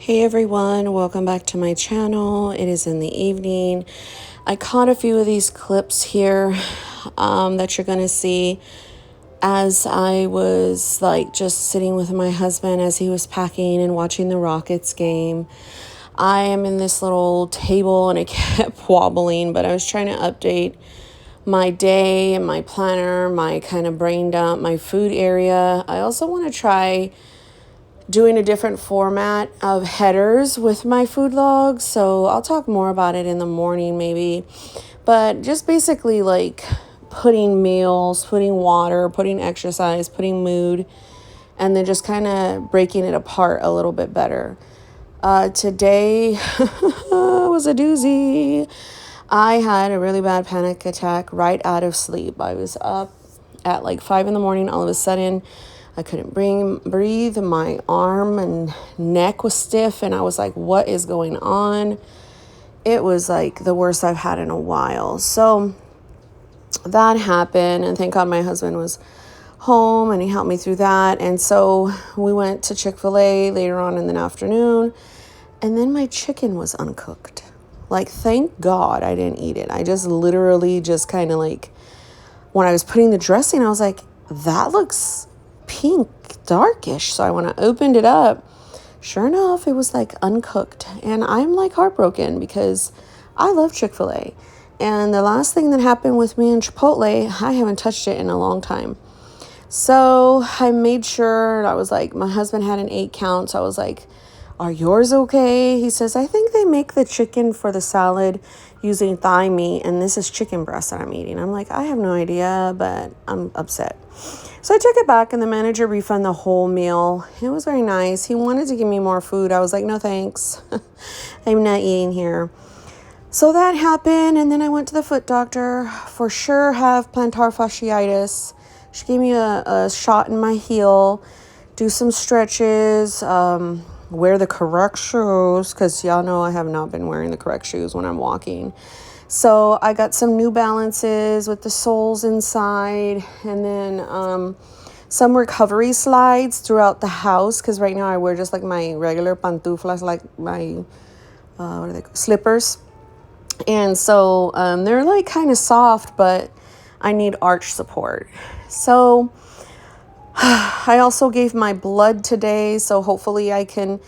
Hey everyone, welcome back to my channel. It is in the evening. I caught a few of these clips here that you're going to see as I was just sitting with my husband as he was packing and watching the Rockets game. I am in this little table and it kept wobbling, but I was trying to update my day and my planner, my kind of brain dump, my food area. I also want to try doing a different format of headers with my food logs. So I'll talk more about it in the morning maybe. But just basically putting meals, putting water, putting exercise, putting mood, and then just kind of breaking it apart a little bit better. Today was a doozy. I had a really bad panic attack right out of sleep. I was up at 5 a.m. All of a sudden, I couldn't breathe. My arm and neck was stiff, and I was like, what is going on? It was the worst I've had in a while. So that happened, and thank God my husband was home, and he helped me through that. And so we went to Chick-fil-A later on in the afternoon, and then my chicken was uncooked. Thank God I didn't eat it. I just literally just kind of when I was putting the dressing, I was like, that looks pink, darkish. So when I opened it up, sure enough, it was uncooked. And I'm heartbroken because I love Chick-fil-A. And the last thing that happened with me in Chipotle, I haven't touched it in a long time. So I made sure, I was my husband had an 8 count. So I was like, are yours okay? He says, I think they make the chicken for the salad using thigh meat, and this is chicken breast that I'm eating. I'm like, I have no idea, but I'm upset. So I took it back, and the manager refunded the whole meal. It was very nice. He wanted to give me more food. I was like, no thanks. I'm not eating here. So that happened, and then I went to the foot doctor. For sure have plantar fasciitis. She gave me a shot in my heel, do some stretches, wear the correct shoes, because y'all know I have not been wearing the correct shoes when I'm walking. So I got some New Balances with the soles inside, and then some recovery slides throughout the house, because right now I wear just my regular pantuflas, my what are they called? Slippers. And so they're kind of soft, but I need arch support. So I also gave my blood today, so hopefully I can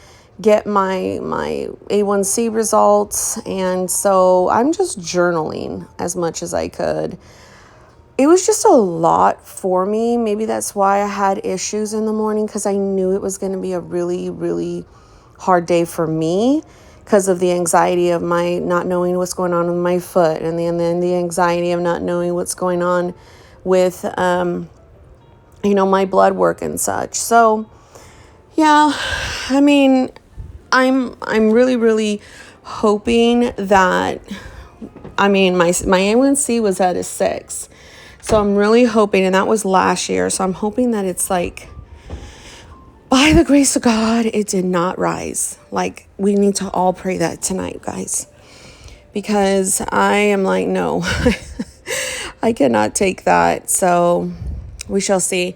get my A1C results. And so I'm just journaling as much as I could. It was just a lot for me. Maybe that's why I had issues in the morning, because I knew it was going to be a really, really hard day for me because of the anxiety of my not knowing what's going on with my foot, and then the anxiety of not knowing what's going on with my blood work and such. So yeah, I mean, I'm really, really hoping that, my A1C was at a 6. So I'm really hoping, and that was last year. So I'm hoping that it's by the grace of God, it did not rise. We need to all pray that tonight, guys, because I am no, I cannot take that. So we shall see.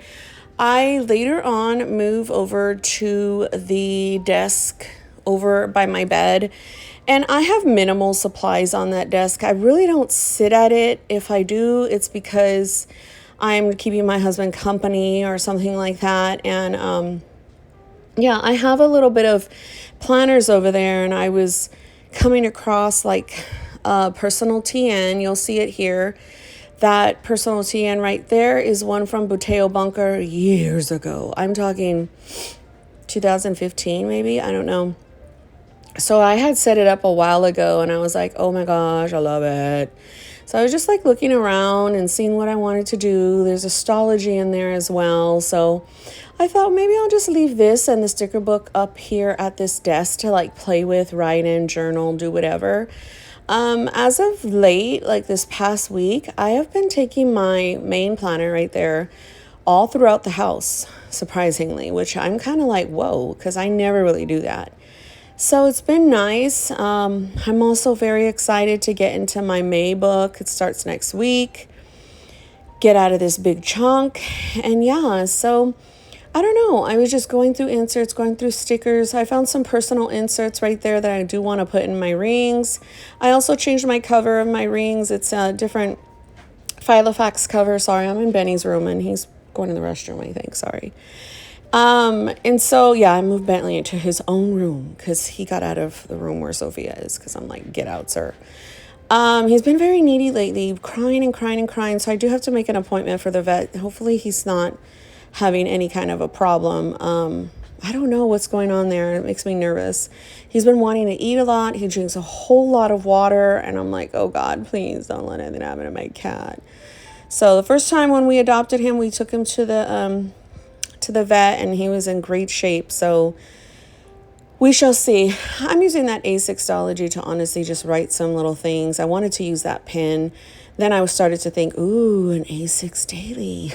I later on move over to the desk over by my bed, and I have minimal supplies on that desk. I really don't sit at it. If I do, it's because I'm keeping my husband company or something like that. And yeah, I have a little bit of planners over there, and I was coming across personal TN. You'll see it here. That personal TN right there is one from Buteo Bunker years ago. I'm talking 2015 maybe, I don't know. So I had set it up a while ago, and I was like, oh my gosh, I love it. So I was just looking around and seeing what I wanted to do. There's a Stalogy in there as well. So I thought maybe I'll just leave this and the sticker book up here at this desk to play with, write in, journal, do whatever. As of late, this past week, I have been taking my main planner right there all throughout the house, surprisingly, which I'm kind of whoa, because I never really do that. So it's been nice. I'm also very excited to get into my May book. It starts next week. Get out of this big chunk. And yeah, so I don't know. I was just going through inserts, going through stickers. I found some personal inserts right there that I do want to put in my rings. I also changed my cover of my rings. It's a different Filofax cover. Sorry, I'm in Benny's room and he's going to the restroom, I think. Sorry. And so, yeah, I moved Bentley into his own room because he got out of the room where Sophia is because I'm like, get out, sir. He's been very needy lately, crying and crying and crying. So I do have to make an appointment for the vet. Hopefully he's not having any kind of a problem. I don't know what's going on there. It makes me nervous. He's been wanting to eat a lot. He drinks a whole lot of water. And I'm like, oh God, please don't let anything happen to my cat. So the first time when we adopted him, we took him to the vet and he was in great shape. So we shall see. I'm using that A6 Stalogy to honestly just write some little things. I wanted to use that pen. Then I started to think, ooh, an A6 daily.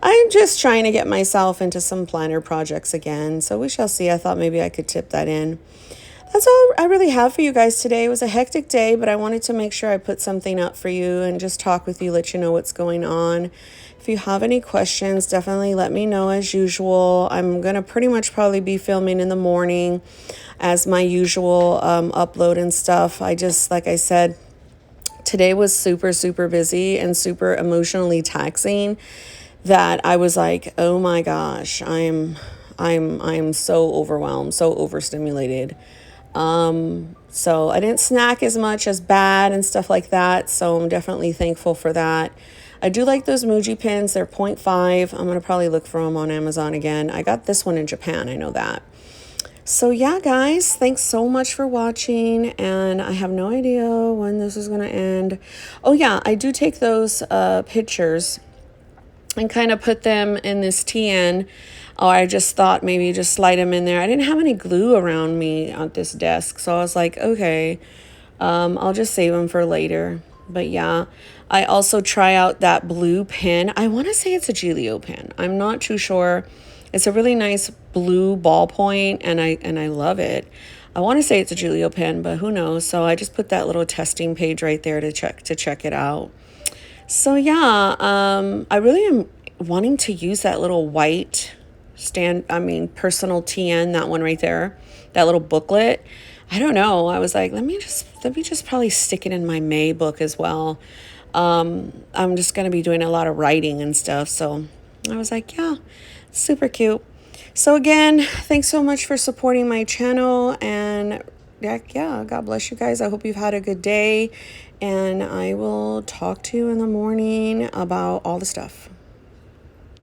I'm just trying to get myself into some planner projects again. So we shall see. I thought maybe I could tip that in. That's all I really have for you guys today. It was a hectic day, but I wanted to make sure I put something up for you and just talk with you, let you know what's going on. If you have any questions, definitely let me know as usual. I'm going to pretty much probably be filming in the morning as my usual upload and stuff. I just, like I said, today was super, super busy and super emotionally taxing that I was like, oh my gosh, I'm so overwhelmed, so overstimulated. So I didn't snack as much as bad and stuff like that. So I'm definitely thankful for that. I do like those Muji pins. They're 0.5. I'm going to probably look for them on Amazon again. I got this one in Japan. I know that. So yeah, guys, thanks so much for watching. And I have no idea when this is going to end. Oh yeah, I do take those pictures and kind of put them in this TN. Or I just thought maybe just slide them in there. I didn't have any glue around me at this desk. So I was like, okay, I'll just save them for later. But yeah, I also try out that blue pen. I want to say it's a Giglio pen. I'm not too sure. It's a really nice blue ballpoint and I love it. I want to say it's a Giglio pen, but who knows? So I just put that little testing page right there to check it out. So yeah, I really am wanting to use that little white personal TN, that one right there, that little booklet. I don't know. I was like, let me just probably stick it in my May book as well. I'm just going to be doing a lot of writing and stuff. So I was like, yeah, super cute. So again, thanks so much for supporting my channel and yeah, God bless you guys. I hope you've had a good day and I will talk to you in the morning about all the stuff.